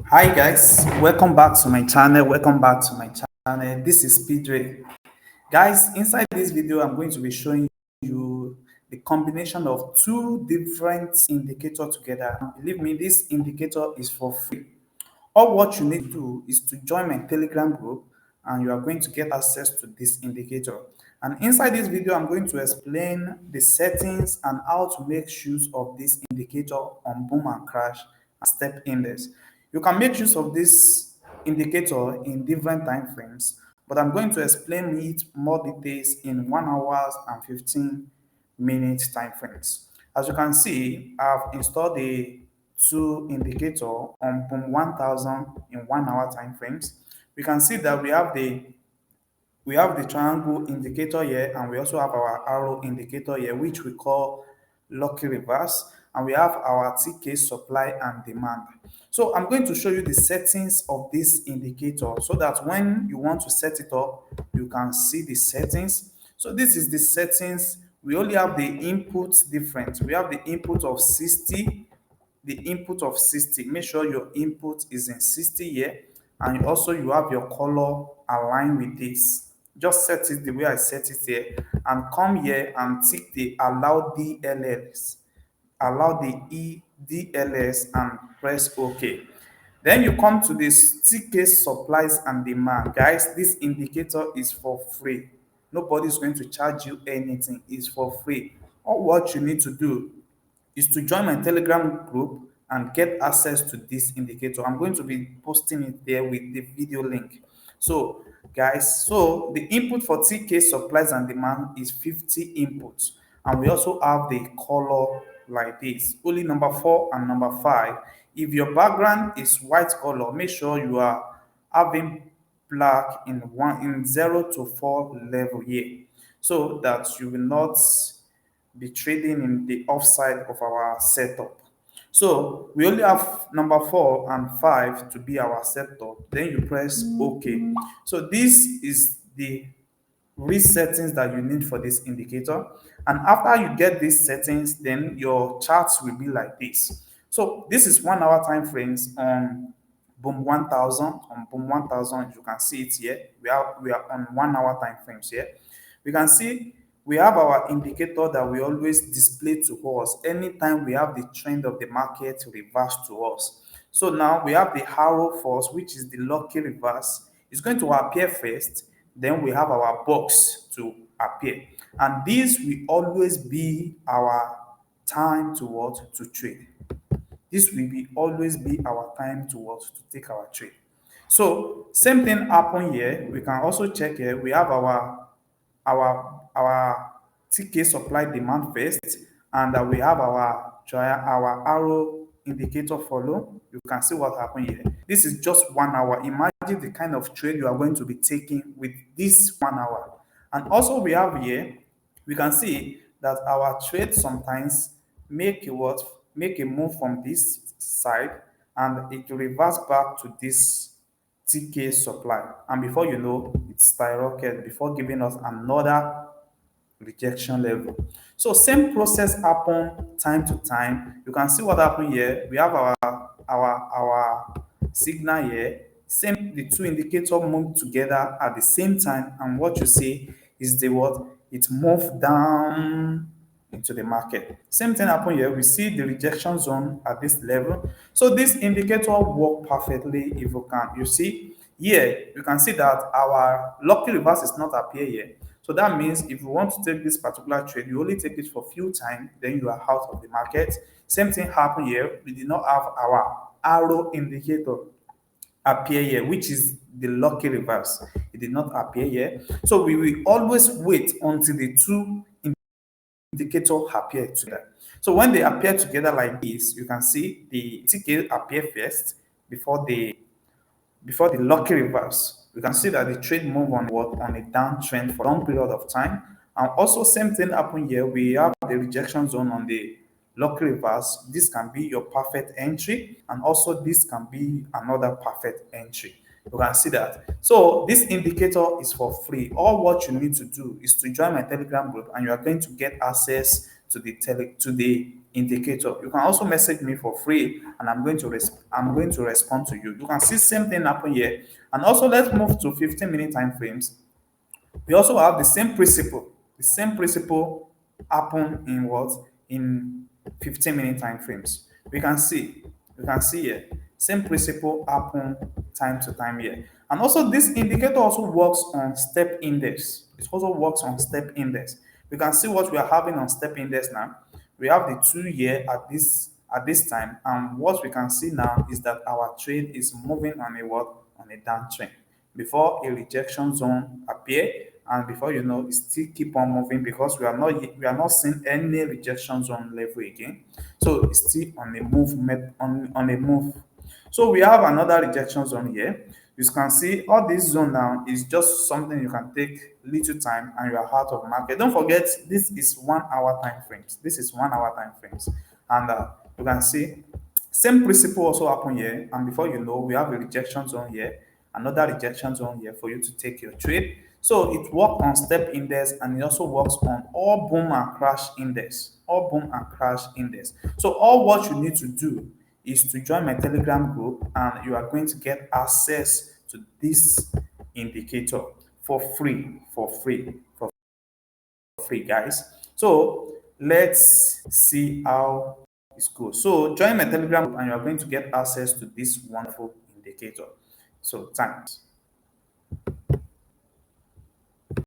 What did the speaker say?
Hi guys, welcome back to my channel. Welcome back to my channel. This is Speedray. Guys, inside this video, I'm going to be showing you the combination of two different indicators together. Believe me, this indicator is for free. All what you need to do is to join my Telegram group and you are going to get access to this indicator. And inside this video, I'm going to explain the settings and how to make use of this indicator on boom and crash and step index. You can make use of this indicator in different time frames, but I'm going to explain it more details in 1 hour and 15 minute time frames. As you can see, I've installed the two indicator on boom 1000 in 1 hour time frames. We can see that we have the triangle indicator here, and we also have our arrow indicator here, which we call lucky reverse, and we have our TK supply and demand. So I'm going to show you the settings of this indicator so that when you want to set it up, you can see the settings. So this is the settings. We only have the inputs different. We have the input of 60, the input of 60. Make sure your input is in 60 here, and also you have your color aligned with this. Just set it the way I set it here, and come here and tick the allow DLLs, allow the EDLS, and press OK. Then you come to this TK supplies and demand. Guys, this indicator is for free. Nobody's going to charge you anything. It's for free. All what you need to do is to join my Telegram group and get access to this indicator. I'm going to be posting it there with the video link. So, guys, so the input for TK supplies and demand is 50 inputs. And we also have the color like this, only number 4 and number 5. If your background is white color, make sure you are having black in 0 to 4 level here, so that you will not be trading in the offside of our setup. So we only have number 4 and 5 to be our setup. Then you press OK. So this is the resettings that you need for this indicator. And after you get these settings, then your charts will be like this. So this is 1 hour time frames on boom 1000. On boom 1000, you can see it here. We are on 1 hour time frames here. We can see we have our indicator that we always display to us anytime we have the trend of the market reverse to us. So now we have the arrow first, which is the lucky reverse. It's going to appear first, then we have our box to appear. And this will always be our time to what? To trade. This will be always be our time to what? To take our trade. So same thing happen here. We can also check here. We have our TK supply demand first, and we have our arrow indicator follow. You can see what happened here. This is just 1 hour. Imagine the kind of trade you are going to be taking with this 1 hour. And also we have here, we can see that our trade sometimes make a what? Make a move from this side, and it will reverse back to this TK supply. And before you know, it skyrocketed before giving us another rejection level. So same process happen time to time. You can see what happened here. We have our signal here. Same, the two indicators move together at the same time, and what you see is the what? It moved down into the market. Same thing happened here. We see the rejection zone at this level. So this indicator work perfectly. If you can, you see here, you can see that our lucky reverse is not appear here. So that means if you want to take this particular trade, you only take it for few time, then you are out of the market. Same thing happened here. We did not have our arrow indicator appear here, which is the lucky reverse. It did not appear here. So we will always wait until the two indicator appear together. So when they appear together like this, you can see the TK appear first before the lucky reverse. You can see that the trade move on what? On a downtrend for a long period of time. And also same thing happen here. We have the rejection zone on the lucky reverse. This can be your perfect entry, and also this can be another perfect entry. You can see that. So this indicator is for free. All what you need to do is to join my Telegram group, and you are going to get access to the indicator. You can also message me for free, and I'm going to respond to you. You can see same thing happen here. And also, let's move to 15-minute time frames. We also have the same principle. The same principle happen in what? In 15-minute time frames. We can see here. Same principle happen time to time here. And also this indicator also works on step index. It also works on step index. We can see what we are having on step index now. We have the 2 year at this time, and what we can see now is that our trade is moving on a what? On a downtrend before a rejection zone appear, and before you know it still keep on moving because we are not seeing any rejection zone level again. So it's still on a movement on a move. So we have another rejection zone here. You can see all this zone now is just something you can take little time and you are out of market. Don't forget this is 1 hour time frames. This is 1 hour time frames. And you can see same principle also happen here, and before you know, we have a rejection zone here, another rejection zone here for you to take your trade. So it works on step index, and it also works on all boom and crash index, all boom and crash index. So all what you need to do is to join my Telegram group, and you are going to get access to this indicator for free, guys. So let's see how it's cool. So join my Telegram group and you are going to get access to this wonderful indicator. So thanks.